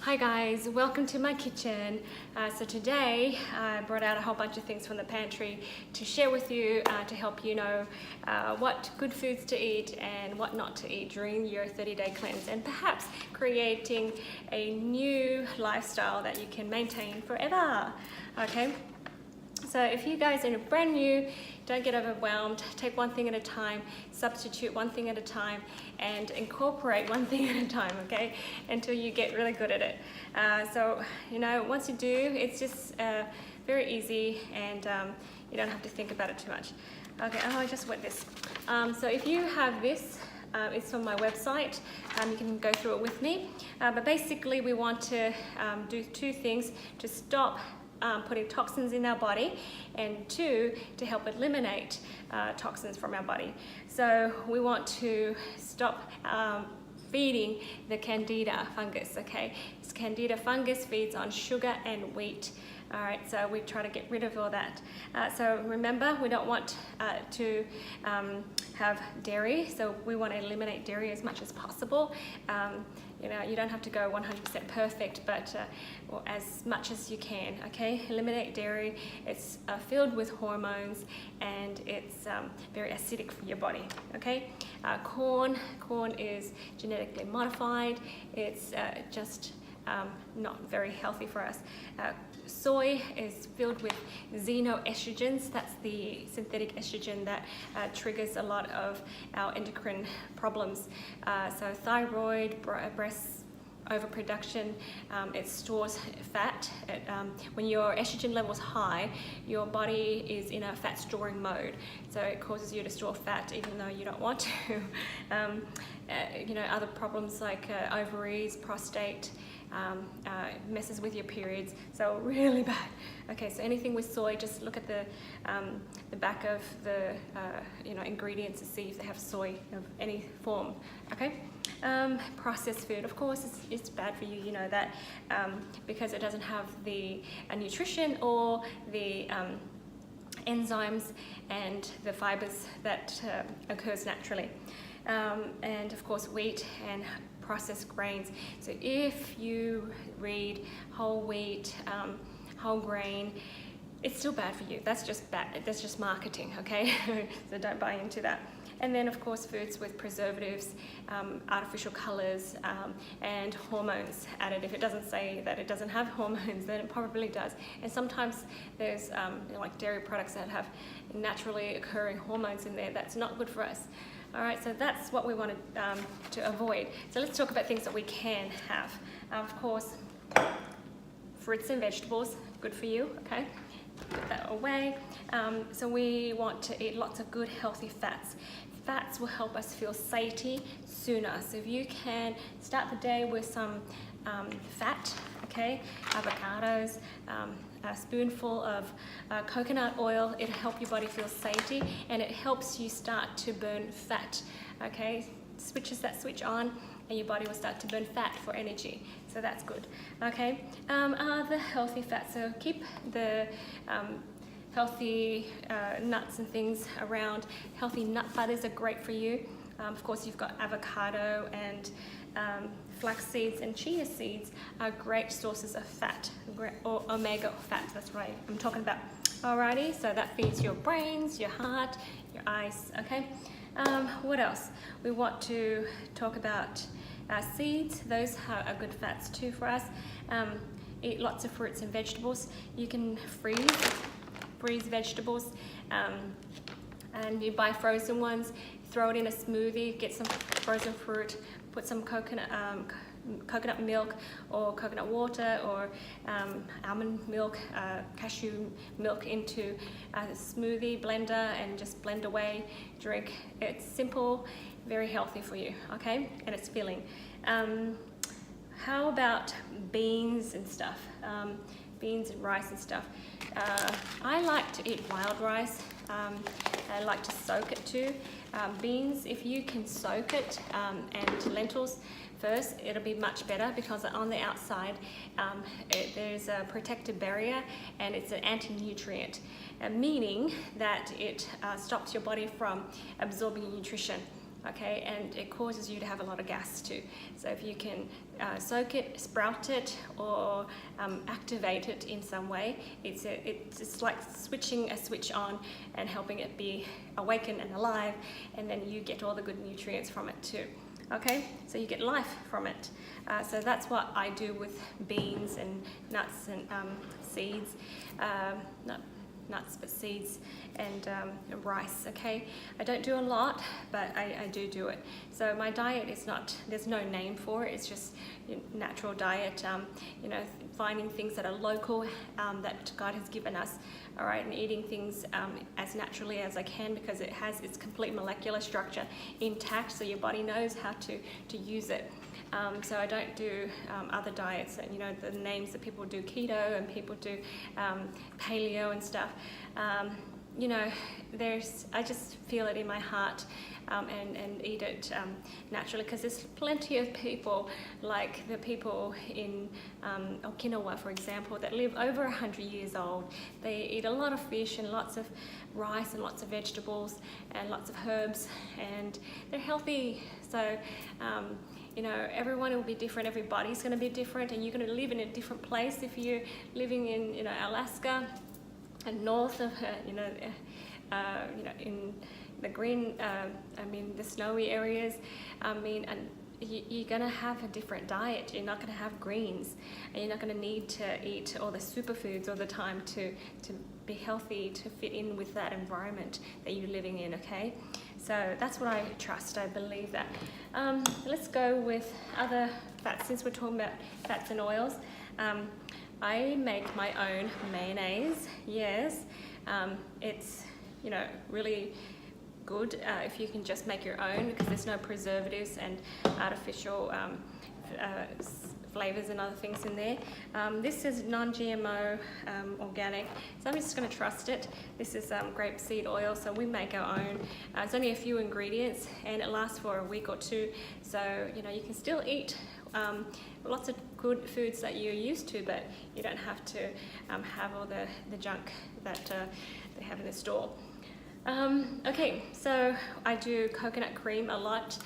Hi guys, welcome to my kitchen. So today I brought out a whole bunch of things from the pantry to share with you to help you know what good foods to eat and what not to eat during your 30-day cleanse, and perhaps creating a new lifestyle that you can maintain forever. Okay, so if you guys are brand new, don't get overwhelmed. Take one thing at a time, substitute one thing at a time, and incorporate one thing at a time, okay, until you get really good at it. So, you know, once you do, it's just very easy, and you don't have to think about it too much. Okay, oh, I just wet this. So if you have this, it's on my website. You can go through it with me. But basically, we want to do two things to stop putting toxins in our body, and two, to help eliminate toxins from our body. So we want to stop feeding the candida fungus, okay? This candida fungus feeds on sugar and wheat. All right, so we try to get rid of all that. So remember, we don't want to have dairy, so we want to eliminate dairy as much as possible. You know, you don't have to go 100% perfect, but well, as much as you can, okay? Eliminate dairy. It's filled with hormones, and it's very acidic for your body, okay? Corn is genetically modified. It's just not very healthy for us. Soy is filled with xenoestrogens. That's the synthetic estrogen that triggers a lot of our endocrine problems. So thyroid, breast overproduction, it stores fat. When your estrogen level is high, your body is in a fat storing mode. So it causes you to store fat even though you don't want to. You know, other problems like ovaries, prostate, messes with your periods, so really bad. Okay, so anything with soy, just look at the back of the you know, ingredients to see if they have soy of any form. Okay, processed food, of course, it's bad for you. You know that because it doesn't have the nutrition or the enzymes and the fibers that occurs naturally. And of course, wheat and processed grains. So if you read whole wheat, whole grain, it's still bad for you. That's just bad. That's just marketing, okay? So don't buy into that. And then, of course, foods with preservatives, artificial colors, and hormones added. If it doesn't say that it doesn't have hormones, then it probably does. And sometimes there's you know, like dairy products that have naturally occurring hormones in there. That's not good for us. All right, so that's what we wanted to avoid. So let's talk about things that we can have. Of course, fruits and vegetables, good for you, okay? Put that away. So we want to eat lots of good, healthy fats. Fats will help us feel satiety sooner. So if you can start the day with some fat, okay, avocados, a spoonful of coconut oil, it'll help your body feel satiety, and it helps you start to burn fat, okay? Switches that switch on, and your body will start to burn fat for energy, so that's good, okay? Other healthy fats, so keep the healthy nuts and things around. Healthy nut butters are great for you. Of course, you've got avocado and flax seeds and chia seeds are great sources of fat, or omega fat, that's right I'm talking about. Alrighty, so that feeds your brains, your heart, your eyes, okay? What else? We want to talk about seeds. Those are good fats too for us. Eat lots of fruits and vegetables. You can freeze vegetables, and you buy frozen ones, throw it in a smoothie, get some frozen fruit, put some coconut milk or coconut water or almond milk, cashew milk into a smoothie blender, and just blend away, drink. It's simple, very healthy for you, okay? And it's filling. How about beans and stuff? Beans and rice and stuff. I like to eat wild rice. I like to soak it too. Beans, if you can soak it, and lentils first, it'll be much better, because on the outside there's a protective barrier, and it's an anti-nutrient, meaning that it stops your body from absorbing nutrition. okay, and it causes you to have a lot of gas too. So if you can soak it, sprout it, or activate it in some way, it's like switching a switch on and helping it be awakened and alive, and then you get all the good nutrients from it too. Okay, so you get life from it. So that's what I do with beans and nuts and seeds, not nuts but seeds, and rice. Okay, I don't do a lot, but I do it. So my diet is not, there's no name for it, it's just natural diet, you know, finding things that are local, that God has given us, all right, and eating things as naturally as I can, because it has its complete molecular structure intact, so your body knows how to use it. So I don't do other diets, you know, the names that people do, keto, and people do paleo and stuff. You know, I just feel it in my heart, and eat it naturally, because there's plenty of people, like the people in Okinawa, for example, that live over 100 years old. They eat a lot of fish and lots of rice and lots of vegetables and lots of herbs, and they're healthy. So you know, everyone will be different, everybody's going to be different, and you're going to live in a different place. If you're living in, you know, Alaska and north of, you know, in the green, the snowy areas, and you're going to have a different diet. You're not going to have greens, and you're not going to need to eat all the superfoods all the time to be healthy, to fit in with that environment that you're living in, okay? So that's what I trust, I believe that. Let's go with other fats, since we're talking about fats and oils. I make my own mayonnaise, yes. It's, you know, really good if you can just make your own, because there's no preservatives and artificial flavors and other things in there. This is non-GMO, organic, so I'm just going to trust it. This is grapeseed oil, so we make our own. It's only a few ingredients, and it lasts for a week or two, so you know, you can still eat lots of good foods that you're used to, but you don't have to have all the junk that they have in the store. Okay, so I do coconut cream a lot,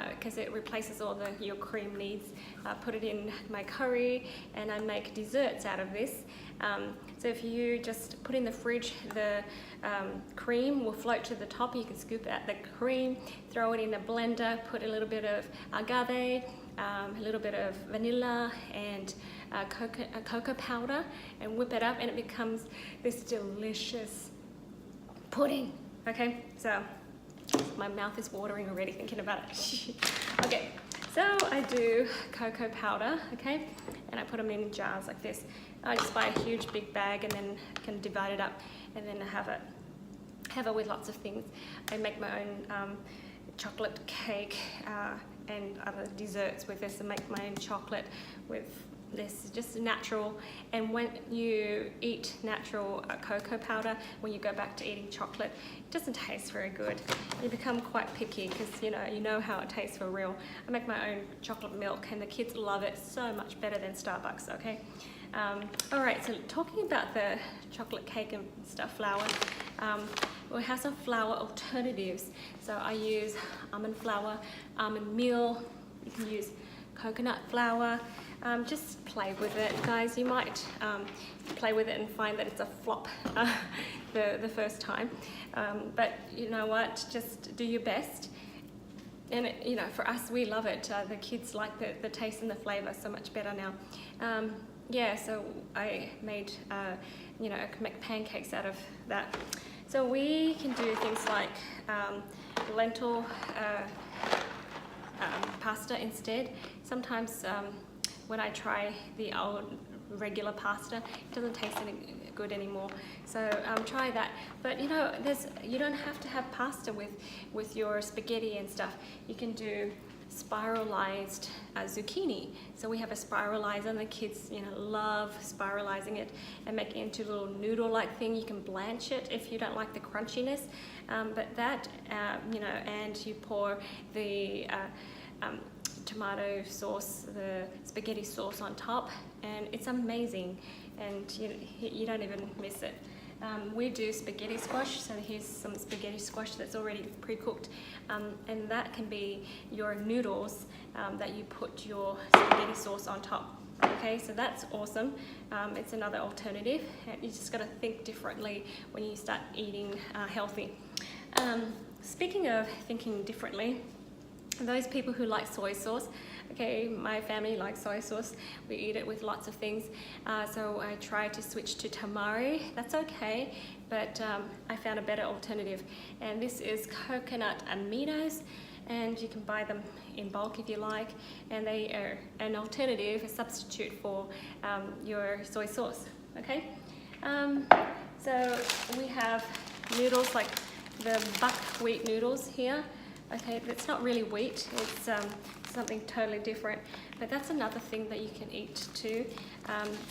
because it replaces all your cream needs. I put it in my curry, and I make desserts out of this. So if you just put in the fridge, the cream will float to the top. You can scoop out the cream, throw it in a blender, put a little bit of agave, a little bit of vanilla, and cocoa powder, and whip it up, and it becomes this delicious pudding. Okay, so my mouth is watering already thinking about it. Okay, so I do cocoa powder, okay, and I put them in jars like this. I just buy a huge big bag, and then can divide it up, and then have it with lots of things. I make my own chocolate cake and other desserts with this, and make my own chocolate with this, just natural. And when you eat natural cocoa powder, when you go back to eating chocolate, it doesn't taste very good. You become quite picky, because you know how it tastes for real. I make my own chocolate milk, and the kids love it so much better than Starbucks, okay? All right, so talking about the chocolate cake and stuff, flour, we have some flour alternatives. So I use almond flour, almond meal, you can use coconut flour. Just play with it, guys. You might play with it and find that it's a flop the first time, but you know what, just do your best. And you know, for us, we love it. The kids like the taste and the flavor so much better now. Yeah, so I made, you know, I make pancakes out of that. So we can do things like lentil pasta instead. Sometimes when I try the old regular pasta, it doesn't taste any good anymore. So try that. But you know, you don't have to have pasta with your spaghetti and stuff. You can do spiralized zucchini. So we have a spiralizer, and the kids, you know, love spiralizing it and making it into a little noodle-like thing. You can blanch it if you don't like the crunchiness, but that, you know, and you pour the tomato sauce, the spaghetti sauce on top, and it's amazing, and you don't even miss it. We do spaghetti squash, so here's some spaghetti squash that's already pre-cooked, and that can be your noodles that you put your spaghetti sauce on top. Okay, so that's awesome. It's another alternative. You just got to think differently when you start eating healthy. Speaking of thinking differently, those people who like soy sauce, okay, my family likes soy sauce. We eat it with lots of things. So I tried to switch to tamari. That's okay, but I found a better alternative. And this is coconut aminos, and you can buy them in bulk if you like. And they are an alternative, a substitute for your soy sauce, okay? So we have noodles like the buckwheat noodles here. Okay, it's not really wheat, it's something totally different, but that's another thing that you can eat too.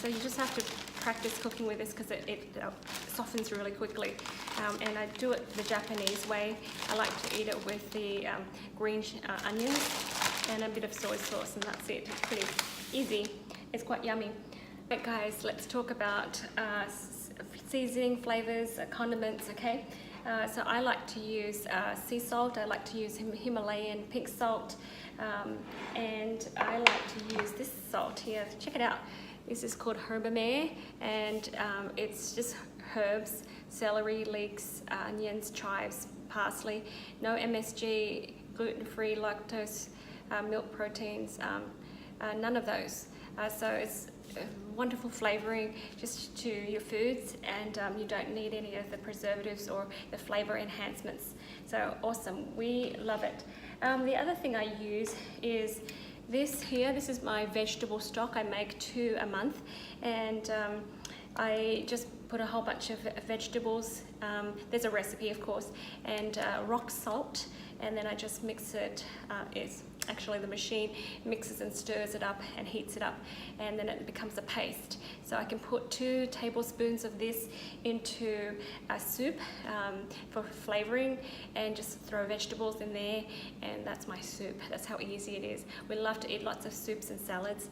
So you just have to practice cooking with this because it softens really quickly. And I do it the Japanese way. I like to eat it with the green onions and a bit of soy sauce, and that's it. It's pretty easy. It's quite yummy. Right, guys, let's talk about seasoning, flavors, condiments, okay? So I like to use sea salt. I like to use Himalayan pink salt, and I like to use this salt here. Check it out. This is called herbamare, and it's just herbs, celery, leeks, onions, chives, parsley. No MSG, gluten-free, lactose, milk proteins, none of those. So it's wonderful flavoring just to your foods, and you don't need any of the preservatives or the flavor enhancements. So awesome, we love it. The other thing I use is this here. This is my vegetable stock. I make 2 a month, and I just put a whole bunch of vegetables. There's a recipe, of course, and rock salt, and then I just mix it. It's actually the machine mixes and stirs it up and heats it up, and then it becomes a paste. So I can put 2 tablespoons of this into a soup for flavoring, and just throw vegetables in there, and that's my soup. That's how easy it is. We love to eat lots of soups and salads,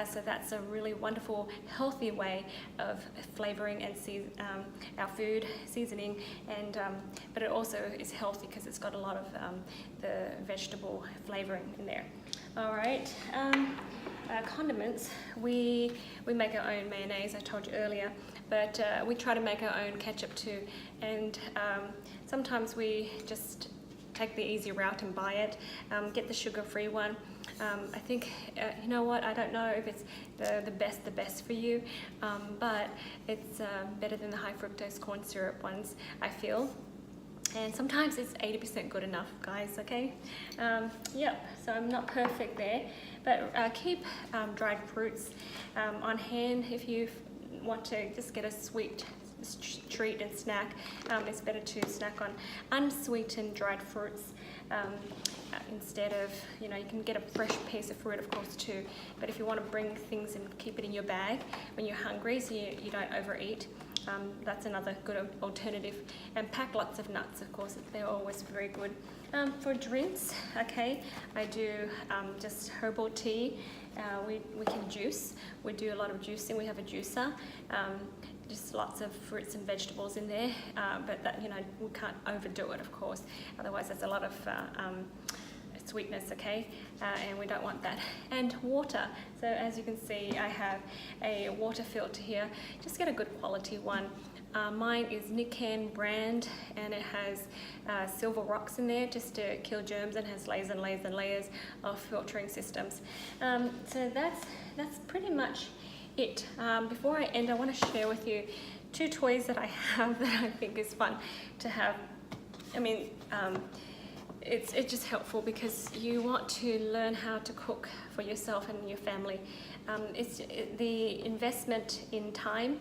so that's a really wonderful, healthy way of flavoring and our food, seasoning, and but it also is healthy because it's got a lot of the vegetable flavoring in there. All right, condiments. We make our own mayonnaise, I told you earlier, but we try to make our own ketchup too, and sometimes we just take the easy route and buy it, get the sugar-free one. I think, you know what, I don't know if it's the best for you, but it's better than the high fructose corn syrup ones, I feel. And sometimes it's 80% good enough, guys, okay? Yep, so I'm not perfect there, but keep dried fruits on hand if you want to just get a sweet treat and snack. It's better to snack on unsweetened dried fruits instead of, you can get a fresh piece of fruit, of course, too. But if you want to bring things and keep it in your bag when you're hungry so you don't overeat, that's another good alternative. And pack lots of nuts, of course, they're always very good. For drinks, okay, I do just herbal tea. We can juice. We do a lot of juicing. We have a juicer. Just lots of fruits and vegetables in there, but that, we can't overdo it, of course. Otherwise, there's a lot of sweetness, okay, and we don't want that. And water. So as you can see, I have a water filter here. Just get a good quality one. Mine is Nikan brand, and it has silver rocks in there just to kill germs, and has layers and layers and layers of filtering systems. So that's pretty much it. Before I end, I want to share with you 2 toys that I have that I think is fun to have. I mean, it's just helpful because you want to learn how to cook for yourself and your family. It's the investment in time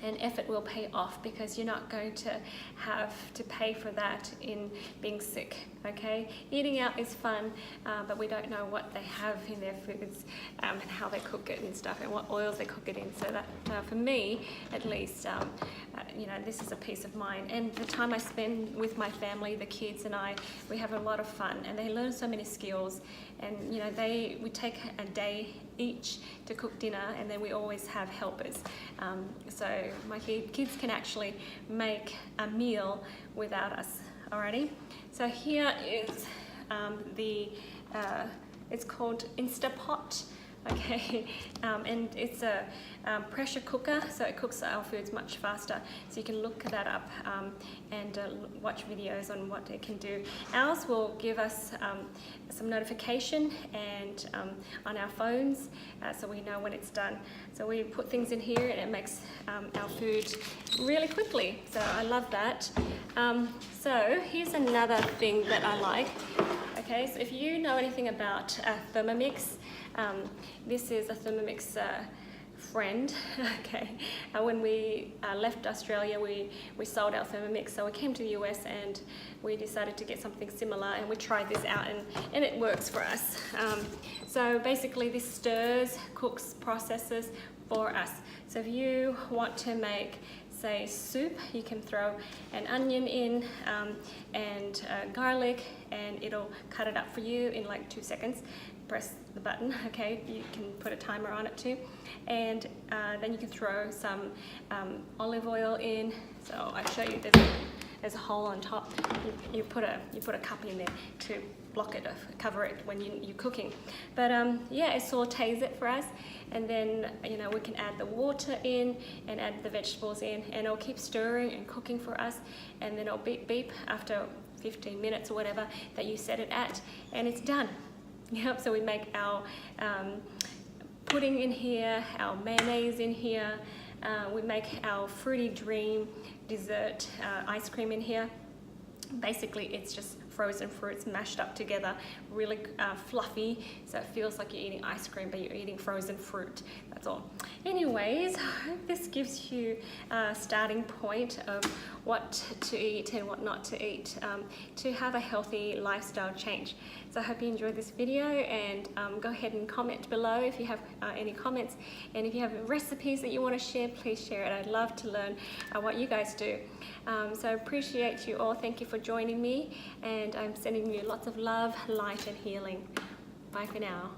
and effort will pay off, because you're not going to have to pay for that in being sick, okay? Eating out is fun, but we don't know what they have in their foods and how they cook it and stuff, and what oils they cook it in. So that, for me at least, this is a peace of mind. And the time I spend with my family, the kids and I, we have a lot of fun, and they learn so many skills. And we take a day each to cook dinner, and then we always have helpers. So my kids can actually make a meal without us. Alrighty. So here is it's called Instapot. Okay, and it's a pressure cooker, so it cooks our foods much faster. So you can look that up and watch videos on what it can do. Ours will give us some notification and on our phones, so we know when it's done. So we put things in here and it makes our food really quickly. So I love that. So here's another thing that I like. Okay, so if you know anything about Thermomix, this is a Thermomix friend. Okay, when we left Australia, we sold our Thermomix, so we came to the US and we decided to get something similar, and we tried this out, and it works for us. So basically this stirs, cooks, processes for us. So if you want to make, say, soup, you can throw an onion in and garlic, and it'll cut it up for you in like 2 seconds. Press the button, okay, you can put a timer on it too, and then you can throw some olive oil in. So I'll show you, there's a hole on top. You put a cup in there to block it, cover it when you're cooking. But yeah, it sautés it for us, and then we can add the water in and add the vegetables in, and it'll keep stirring and cooking for us, and then it'll beep beep after 15 minutes or whatever that you set it at, and it's done. Yep, so we make our pudding in here, our mayonnaise in here, we make our fruity dream dessert ice cream in here. Basically it's just frozen fruits mashed up together, really fluffy, so it feels like you're eating ice cream but you're eating frozen fruit. That's all. Anyways, I hope this gives you a starting point of what to eat and what not to eat to have a healthy lifestyle change. So I hope you enjoyed this video, and go ahead and comment below if you have any comments, and if you have recipes that you want to share, please share it. I'd love to learn what you guys do. So I appreciate you all. Thank you for joining me, and I'm sending you lots of love, light and healing. Bye for now.